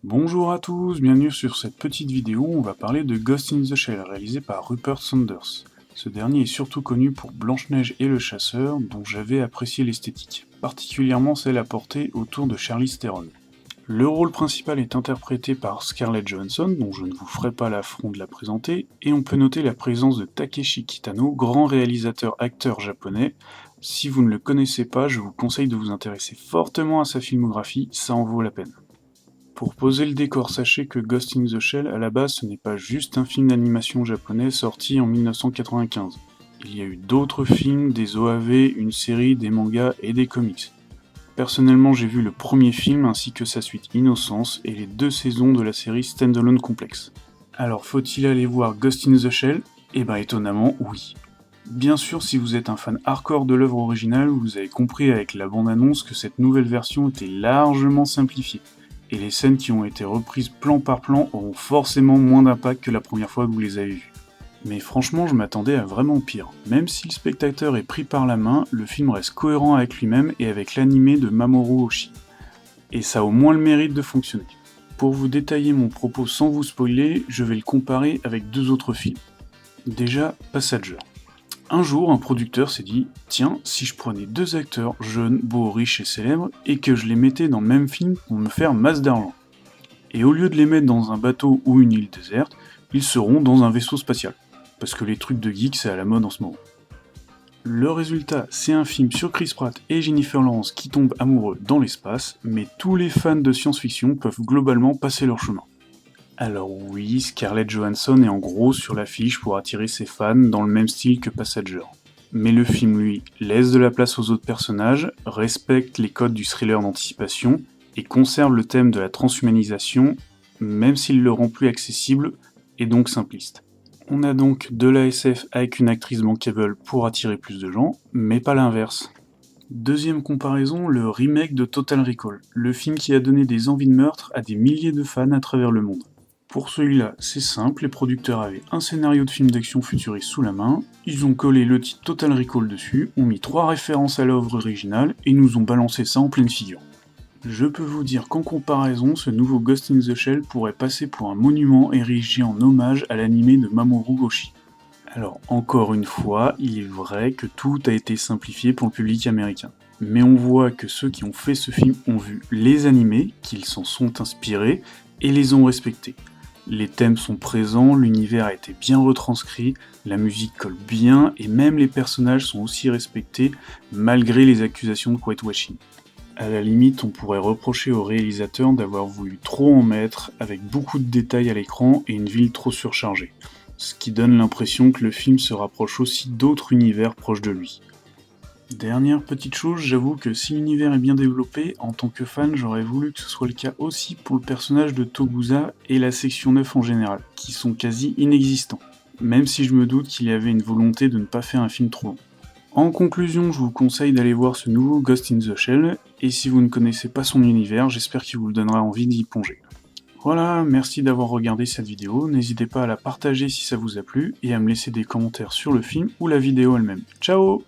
Bonjour à tous, bienvenue sur cette petite vidéo où on va parler de Ghost in the Shell, réalisé par Rupert Sanders. Ce dernier est surtout connu pour Blanche-Neige et le Chasseur, dont j'avais apprécié l'esthétique, particulièrement celle apportée autour de Charlize Theron. Le rôle principal est interprété par Scarlett Johansson, dont je ne vous ferai pas l'affront de la présenter, et on peut noter la présence de Takeshi Kitano, grand réalisateur-acteur japonais. Si vous ne le connaissez pas, je vous conseille de vous intéresser fortement à sa filmographie, ça en vaut la peine. Pour poser le décor, sachez que Ghost in the Shell, à la base, ce n'est pas juste un film d'animation japonais sorti en 1995. Il y a eu d'autres films, des OAV, une série, des mangas et des comics. Personnellement, j'ai vu le premier film ainsi que sa suite Innocence et les 2 saisons de la série Standalone Complex. Alors, faut-il aller voir Ghost in the Shell ? Eh ben étonnamment, oui. Bien sûr, si vous êtes un fan hardcore de l'œuvre originale, vous avez compris avec la bande-annonce que cette nouvelle version était largement simplifiée. Et les scènes qui ont été reprises plan par plan auront forcément moins d'impact que la première fois que vous les avez vues. Mais franchement, je m'attendais à vraiment pire. Même si le spectateur est pris par la main, le film reste cohérent avec lui-même et avec l'animé de Mamoru Oshii. Et ça a au moins le mérite de fonctionner. Pour vous détailler mon propos sans vous spoiler, je vais le comparer avec 2 autres films. Déjà, Passenger. Un jour, un producteur s'est dit « Tiens, si je prenais 2 acteurs, jeunes, beaux, riches et célèbres, et que je les mettais dans le même film pour me faire masse d'argent. Et au lieu de les mettre dans un bateau ou une île déserte, ils seront dans un vaisseau spatial. Parce que les trucs de geek, c'est à la mode en ce moment. » Le résultat, c'est un film sur Chris Pratt et Jennifer Lawrence qui tombent amoureux dans l'espace, mais tous les fans de science-fiction peuvent globalement passer leur chemin. Alors oui, Scarlett Johansson est en gros sur l'affiche pour attirer ses fans dans le même style que Passenger. Mais le film, lui, laisse de la place aux autres personnages, respecte les codes du thriller d'anticipation et conserve le thème de la transhumanisation, même s'il le rend plus accessible et donc simpliste. On a donc de la SF avec une actrice bankable pour attirer plus de gens, mais pas l'inverse. Deuxième comparaison, le remake de Total Recall, le film qui a donné des envies de meurtre à des milliers de fans à travers le monde. Pour celui-là, c'est simple, les producteurs avaient un scénario de film d'action futuriste sous la main, ils ont collé le titre Total Recall dessus, ont mis 3 références à l'œuvre originale et nous ont balancé ça en pleine figure. Je peux vous dire qu'en comparaison, ce nouveau Ghost in the Shell pourrait passer pour un monument érigé en hommage à l'animé de Mamoru Oshii. Alors encore une fois, il est vrai que tout a été simplifié pour le public américain. Mais on voit que ceux qui ont fait ce film ont vu les animés, qu'ils s'en sont inspirés, et les ont respectés. Les thèmes sont présents, l'univers a été bien retranscrit, la musique colle bien, et même les personnages sont aussi respectés, malgré les accusations de whitewashing. À la limite, on pourrait reprocher au réalisateur d'avoir voulu trop en mettre, avec beaucoup de détails à l'écran et une ville trop surchargée. Ce qui donne l'impression que le film se rapproche aussi d'autres univers proches de lui. Dernière petite chose, j'avoue que si l'univers est bien développé, en tant que fan, j'aurais voulu que ce soit le cas aussi pour le personnage de Togusa et la section 9 en général, qui sont quasi inexistants, même si je me doute qu'il y avait une volonté de ne pas faire un film trop long. En conclusion, je vous conseille d'aller voir ce nouveau Ghost in the Shell, et si vous ne connaissez pas son univers, j'espère qu'il vous donnera envie d'y plonger. Voilà, merci d'avoir regardé cette vidéo, n'hésitez pas à la partager si ça vous a plu, et à me laisser des commentaires sur le film ou la vidéo elle-même. Ciao!